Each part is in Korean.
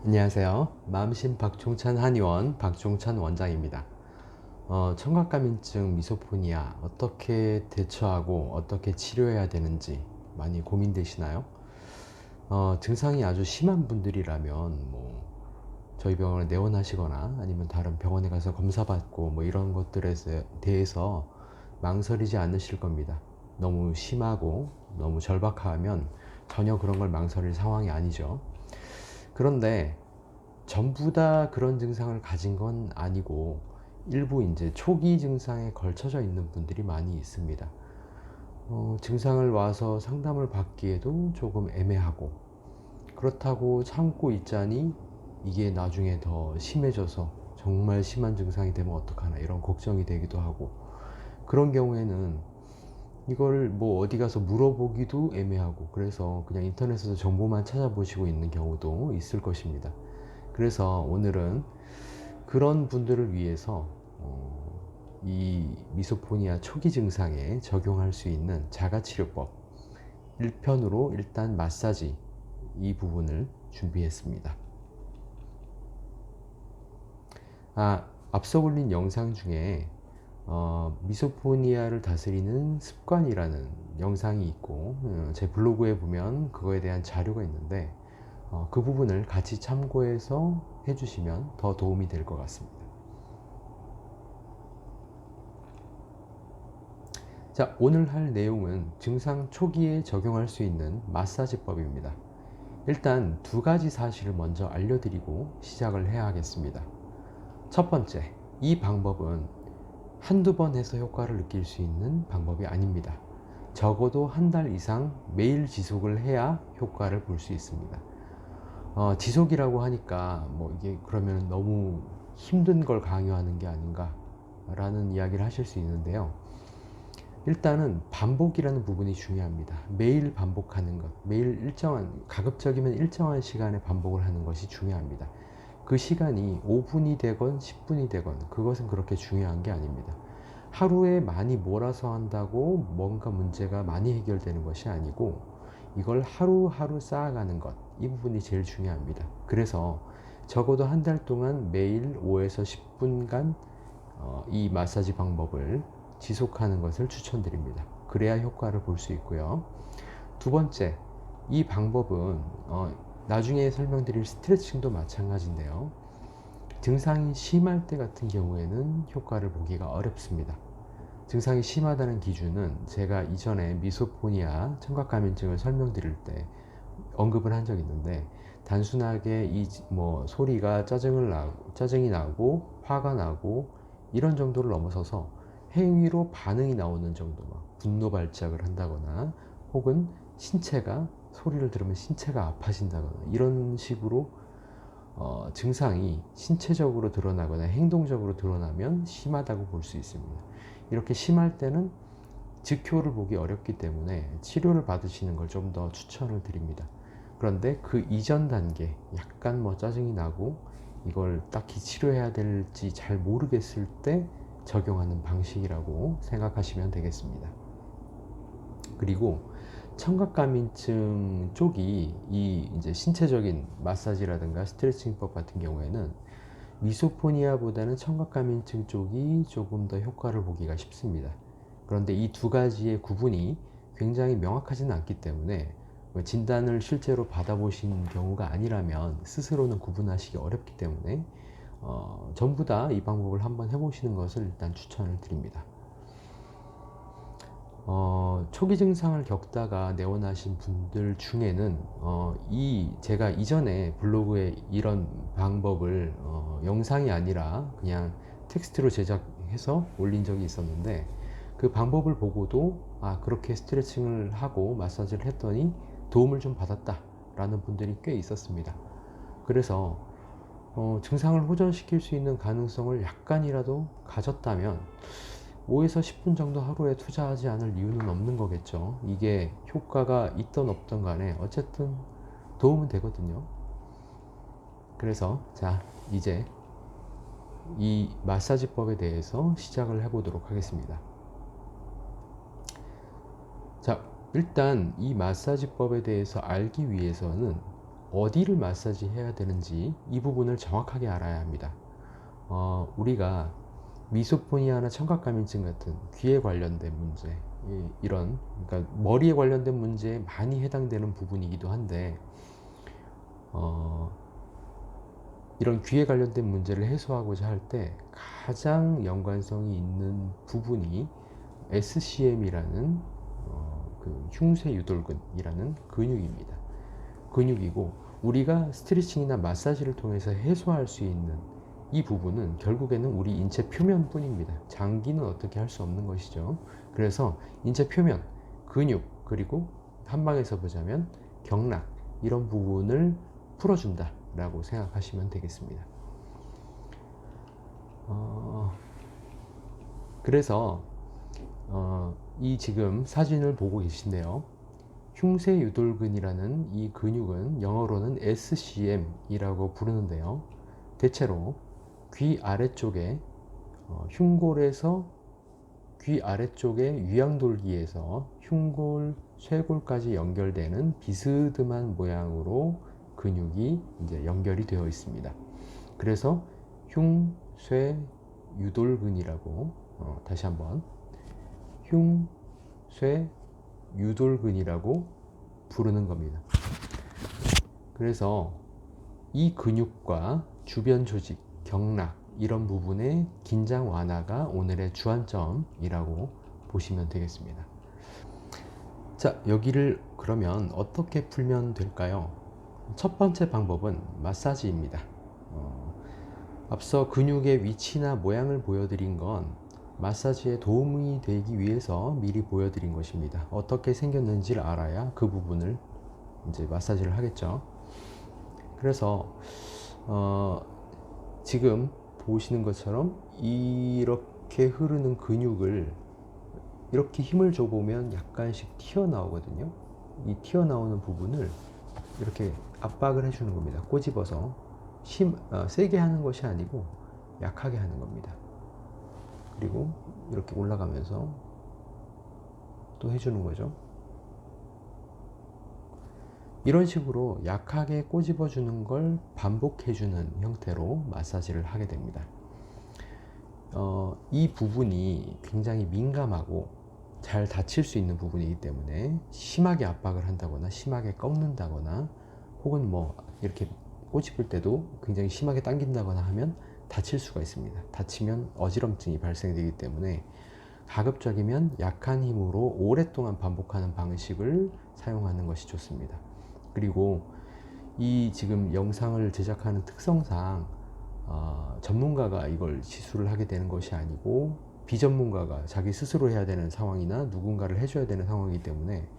안녕하세요. 마음심 박종찬 한의원 박종찬 원장입니다. 청각감인증 미소포니아 어떻게 대처하고 어떻게 치료해야 되는지 많이 고민되시나요? 증상이 아주 심한 분들이라면 저희 병원에 내원하시거나 아니면 다른 병원에 가서 검사받고 이런 것들에 대해서 망설이지 않으실 겁니다. 너무 심하고 너무 절박하면 전혀 그런 걸 망설일 상황이 아니죠. 그런데 전부 다 그런 증상을 가진 건 아니고 일부 이제 초기 증상에 걸쳐져 있는 분들이 많이 있습니다. 증상을 와서 상담을 받기에도 조금 애매하고, 그렇다고 참고 있자니 이게 나중에 더 심해져서 정말 심한 증상이 되면 어떡하나 이런 걱정이 되기도 하고, 그런 경우에는 이걸 어디 가서 물어보기도 애매하고, 그래서 그냥 인터넷에서 정보만 찾아보시고 있는 경우도 있을 것입니다. 그래서 오늘은 그런 분들을 위해서 이 미소포니아 초기 증상에 적용할 수 있는 자가치료법 1편으로 일단 마사지 이 부분을 준비했습니다. 앞서 올린 영상 중에 미소포니아를 다스리는 습관이라는 영상이 있고, 제 블로그에 보면 그거에 대한 자료가 있는데, 그 부분을 같이 참고해서 해주시면 더 도움이 될 것 같습니다. 자, 오늘 할 내용은 증상 초기에 적용할 수 있는 마사지법입니다. 일단 두 가지 사실을 먼저 알려드리고 시작을 해야 하겠습니다. 첫 번째, 이 방법은 한두 번 해서 효과를 느낄 수 있는 방법이 아닙니다. 적어도 한 달 이상 매일 지속을 해야 효과를 볼 수 있습니다. 지속이라고 하니까 이게 그러면 너무 힘든 걸 강요하는 게 아닌가 라는 이야기를 하실 수 있는데요. 일단은 반복이라는 부분이 중요합니다. 매일 반복하는 것, 매일 가급적이면 일정한 시간에 반복을 하는 것이 중요합니다. 그 시간이 5분이 되건 10분이 되건 그것은 그렇게 중요한 게 아닙니다. 하루에 많이 몰아서 한다고 뭔가 문제가 많이 해결되는 것이 아니고, 이걸 하루하루 쌓아가는 것, 이 부분이 제일 중요합니다. 그래서 적어도 한 달 동안 매일 5에서 10분간 이 마사지 방법을 지속하는 것을 추천드립니다. 그래야 효과를 볼 수 있고요. 두 번째, 이 방법은 나중에 설명드릴 스트레칭도 마찬가지인데요. 증상이 심할 때 같은 경우에는 효과를 보기가 어렵습니다. 증상이 심하다는 기준은 제가 이전에 미소포니아 청각감인증을 설명드릴 때 언급을 한 적이 있는데, 단순하게 소리가 짜증이 나고 화가 나고 이런 정도를 넘어서서 행위로 반응이 나오는 정도, 분노 발작을 한다거나 혹은 소리를 들으면 신체가 아파진다거나 이런 식으로 증상이 신체적으로 드러나거나 행동적으로 드러나면 심하다고 볼 수 있습니다. 이렇게 심할 때는 즉효를 보기 어렵기 때문에 치료를 받으시는 걸 좀 더 추천을 드립니다. 그런데 그 이전 단계, 약간 짜증이 나고 이걸 딱히 치료해야 될지 잘 모르겠을 때 적용하는 방식이라고 생각하시면 되겠습니다. 그리고 청각감인증 쪽이 이 이제 신체적인 마사지라든가 스트레칭법 같은 경우에는 미소포니아보다는 청각감인증 쪽이 조금 더 효과를 보기가 쉽습니다. 그런데 이 두 가지의 구분이 굉장히 명확하지는 않기 때문에 진단을 실제로 받아보신 경우가 아니라면 스스로는 구분하시기 어렵기 때문에 전부 다 이 방법을 한번 해보시는 것을 일단 추천을 드립니다. 초기 증상을 겪다가 내원하신 분들 중에는 제가 이전에 블로그에 이런 방법을 영상이 아니라 그냥 텍스트로 제작해서 올린 적이 있었는데, 그 방법을 보고도 그렇게 스트레칭을 하고 마사지를 했더니 도움을 좀 받았다 라는 분들이 꽤 있었습니다. 그래서 증상을 호전시킬 수 있는 가능성을 약간이라도 가졌다면 5에서 10분 정도 하루에 투자하지 않을 이유는 없는 거겠죠. 이게 효과가 있던 없던 간에 어쨌든 도움은 되거든요. 그래서 자, 이제 이 마사지법에 대해서 시작을 해보도록 하겠습니다. 자, 일단 이 마사지법에 대해서 알기 위해서는 어디를 마사지 해야 되는지 이 부분을 정확하게 알아야 합니다. 우리가 미소포니아나 청각감인증 같은 귀에 관련된 문제, 이런 그러니까 머리에 관련된 문제에 많이 해당되는 부분이기도 한데, 이런 귀에 관련된 문제를 해소하고자 할 때 가장 연관성이 있는 부분이 SCM이라는 그 흉쇄유돌근이라는 근육입니다. 근육이고, 우리가 스트레칭이나 마사지를 통해서 해소할 수 있는 이 부분은 결국에는 우리 인체 표면뿐입니다. 장기는 어떻게 할 수 없는 것이죠. 그래서 인체 표면, 근육, 그리고 한방에서 보자면 경락, 이런 부분을 풀어준다 라고 생각하시면 되겠습니다. 그래서 이 지금 사진을 보고 계신데요, 흉쇄유돌근이라는 이 근육은 영어로는 SCM이라고 부르는데요, 대체로 귀 아래쪽에 흉골에서 귀 아래쪽의 위양돌기에서 흉골, 쇄골까지 연결되는 비스듬한 모양으로 근육이 이제 연결이 되어 있습니다. 그래서 흉쇄유돌근이라고, 다시 한번 흉쇄유돌근이라고 부르는 겁니다. 그래서 이 근육과 주변 조직, 경락, 이런 부분의 긴장 완화가 오늘의 주안점이라고 보시면 되겠습니다. 자, 여기를 그러면 어떻게 풀면 될까요? 첫 번째 방법은 마사지입니다. 앞서 근육의 위치나 모양을 보여드린 건 마사지에 도움이 되기 위해서 미리 보여드린 것입니다. 어떻게 생겼는지를 알아야 그 부분을 이제 마사지를 하겠죠. 그래서 지금 보시는 것처럼 이렇게 흐르는 근육을 이렇게 힘을 줘보면 약간씩 튀어나오거든요. 이 튀어나오는 부분을 이렇게 압박을 해주는 겁니다. 꼬집어서 세게 하는 것이 아니고 약하게 하는 겁니다. 그리고 이렇게 올라가면서 또 해주는 거죠. 이런 식으로 약하게 꼬집어 주는 걸 반복해 주는 형태로 마사지를 하게 됩니다. 이 부분이 굉장히 민감하고 잘 다칠 수 있는 부분이기 때문에 심하게 압박을 한다거나 심하게 꺾는다거나 혹은 뭐 이렇게 꼬집을 때도 굉장히 심하게 당긴다거나 하면 다칠 수가 있습니다. 다치면 어지럼증이 발생되기 때문에 가급적이면 약한 힘으로 오랫동안 반복하는 방식을 사용하는 것이 좋습니다. 그리고 이 지금 영상을 제작하는 특성상 전문가가 이걸 시술을 하게 되는 것이 아니고 비전문가가 자기 스스로 해야 되는 상황이나 누군가를 해줘야 되는 상황이기 때문에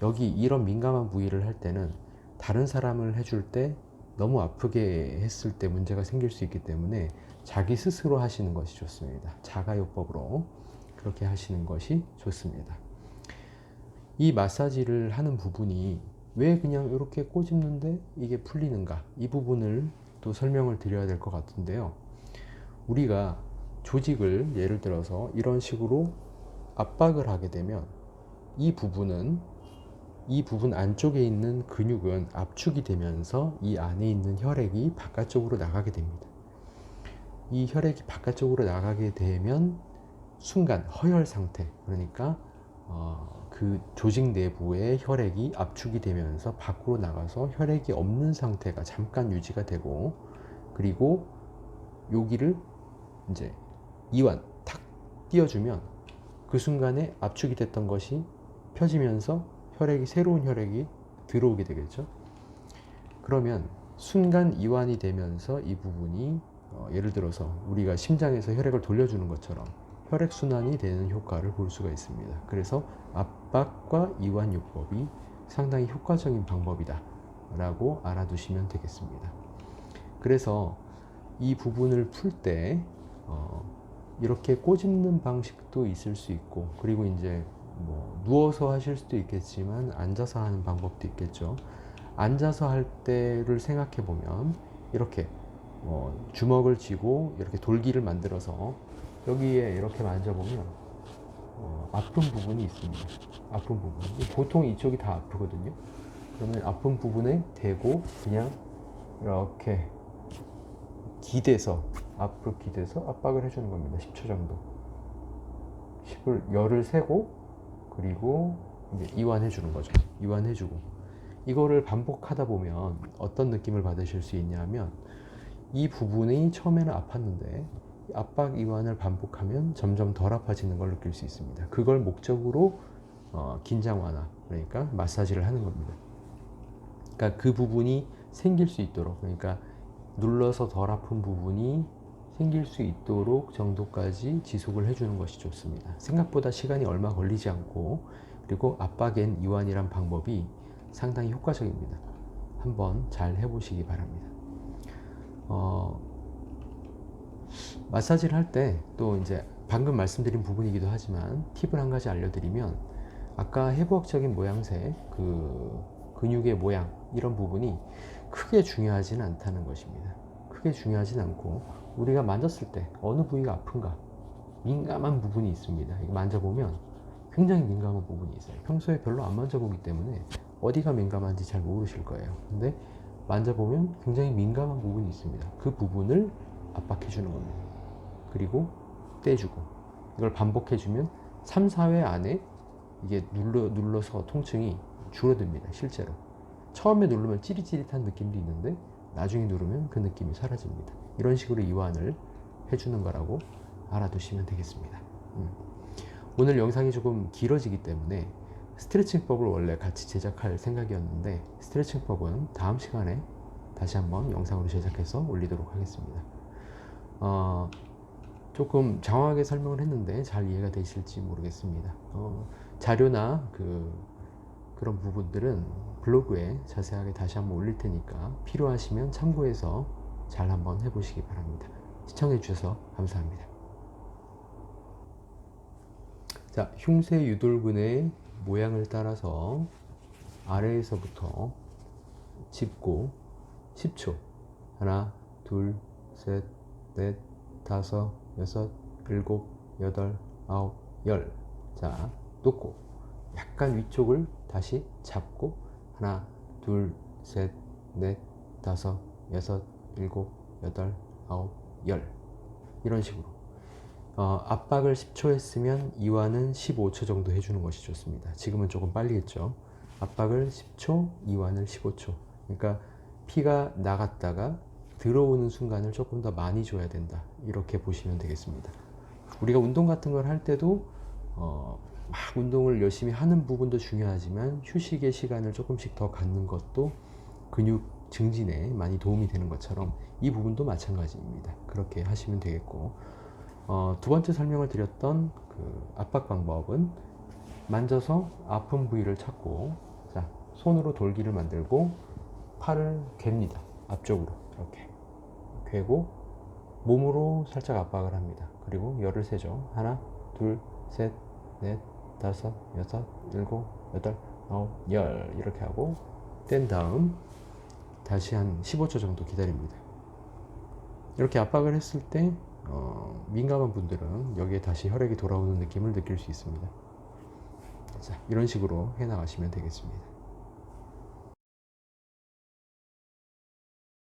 여기 이런 민감한 부위를 할 때는 다른 사람을 해줄 때 너무 아프게 했을 때 문제가 생길 수 있기 때문에 자기 스스로 하시는 것이 좋습니다. 자가요법으로 그렇게 하시는 것이 좋습니다. 이 마사지를 하는 부분이 왜 그냥 이렇게 꼬집는데 이게 풀리는가, 이 부분을 또 설명을 드려야 될 것 같은데요. 우리가 조직을 예를 들어서 이런 식으로 압박을 하게 되면 이 부분 안쪽에 있는 근육은 압축이 되면서 이 안에 있는 혈액이 바깥쪽으로 나가게 됩니다. 이 혈액이 바깥쪽으로 나가게 되면 순간 허혈 상태, 그러니까 그 조직 내부의 혈액이 압축이 되면서 밖으로 나가서 혈액이 없는 상태가 잠깐 유지가 되고, 그리고 여기를 이제 이완 탁 띄워주면 그 순간에 압축이 됐던 것이 펴지면서 새로운 혈액이 들어오게 되겠죠. 그러면 순간 이완이 되면서 이 부분이 예를 들어서 우리가 심장에서 혈액을 돌려주는 것처럼 혈액순환이 되는 효과를 볼 수가 있습니다. 그래서 압박과 이완요법이 상당히 효과적인 방법이다 라고 알아두시면 되겠습니다. 그래서 이 부분을 풀 때 이렇게 꼬집는 방식도 있을 수 있고, 그리고 이제 뭐 누워서 하실 수도 있겠지만 앉아서 하는 방법도 있겠죠. 앉아서 할 때를 생각해 보면 이렇게 주먹을 쥐고 이렇게 돌기를 만들어서 여기에 이렇게 만져보면 아픈 부분이 있습니다. 아픈 부분. 보통 이쪽이 다 아프거든요. 그러면 아픈 부분에 대고 그냥 이렇게 기대서, 앞으로 기대서 압박을 해주는 겁니다. 10초 정도. 10을 세고, 그리고 이제 이완해 주는 거죠. 이완해 주고. 이거를 반복하다 보면 어떤 느낌을 받으실 수 있냐면, 이 부분이 처음에는 아팠는데 압박 이완을 반복하면 점점 덜 아파지는 걸 느낄 수 있습니다. 그걸 목적으로 긴장 완화, 그러니까 마사지를 하는 겁니다. 그러니까 그 부분이 생길 수 있도록, 그러니까 눌러서 덜 아픈 부분이 생길 수 있도록 정도까지 지속을 해주는 것이 좋습니다. 생각보다 시간이 얼마 걸리지 않고, 그리고 압박엔 이완이란 방법이 상당히 효과적입니다. 한번 잘 해보시기 바랍니다. 마사지를 할 때 또 이제 방금 말씀드린 부분이기도 하지만 팁을 한 가지 알려드리면, 아까 해부학적인 모양새, 그 근육의 모양, 이런 부분이 크게 중요하지는 않다는 것입니다. 크게 중요하진 않고, 우리가 만졌을 때 어느 부위가 아픈가, 민감한 부분이 있습니다. 이거 만져보면 굉장히 민감한 부분이 있어요. 평소에 별로 안 만져보기 때문에 어디가 민감한지 잘 모르실 거예요. 근데 만져보면 굉장히 민감한 부분이 있습니다. 그 부분을 압박해 주는 겁니다. 그리고 떼주고, 이걸 반복해 주면 3, 4회 안에 이게 눌러서 통증이 줄어듭니다. 실제로 처음에 누르면 찌릿찌릿한 느낌도 있는데 나중에 누르면 그 느낌이 사라집니다. 이런 식으로 이완을 해주는 거라고 알아두시면 되겠습니다. 오늘 영상이 조금 길어지기 때문에 스트레칭법을 원래 같이 제작할 생각이었는데, 스트레칭법은 다음 시간에 다시 한번 영상으로 제작해서 올리도록 하겠습니다. 조금 장황하게 설명을 했는데 잘 이해가 되실지 모르겠습니다. 자료나 그런 부분들은 블로그에 자세하게 다시 한번 올릴 테니까 필요하시면 참고해서 잘 한번 해보시기 바랍니다. 시청해 주셔서 감사합니다. 자, 흉쇄 유돌근의 모양을 따라서 아래에서부터 짚고 10초, 하나, 둘, 셋, 넷, 다섯, 여섯, 일곱, 여덟, 아홉, 열. 자, 놓고 약간 위쪽을 다시 잡고 하나, 둘, 셋, 넷, 다섯, 여섯, 일곱, 여덟, 아홉, 열. 이런 식으로 압박을 10초 했으면 이완은 15초 정도 해주는 것이 좋습니다. 지금은 조금 빨리 했죠. 압박을 10초, 이완을 15초. 그러니까 피가 나갔다가 들어오는 순간을 조금 더 많이 줘야 된다, 이렇게 보시면 되겠습니다. 우리가 운동 같은 걸 할 때도 막 운동을 열심히 하는 부분도 중요하지만 휴식의 시간을 조금씩 더 갖는 것도 근육 증진에 많이 도움이 되는 것처럼 이 부분도 마찬가지입니다. 그렇게 하시면 되겠고, 두 번째 설명을 드렸던 그 압박 방법은 만져서 아픈 부위를 찾고, 자, 손으로 돌기를 만들고 팔을 괭니다. 앞쪽으로 이렇게 괭고 몸으로 살짝 압박을 합니다. 그리고 열을 세죠. 하나, 둘, 셋, 넷, 다섯, 여섯, 일곱, 여덟, 아홉, 열. 이렇게 하고 뗀 다음 다시 한 15초 정도 기다립니다. 이렇게 압박을 했을 때 민감한 분들은 여기에 다시 혈액이 돌아오는 느낌을 느낄 수 있습니다. 자, 이런 식으로 해 나가시면 되겠습니다.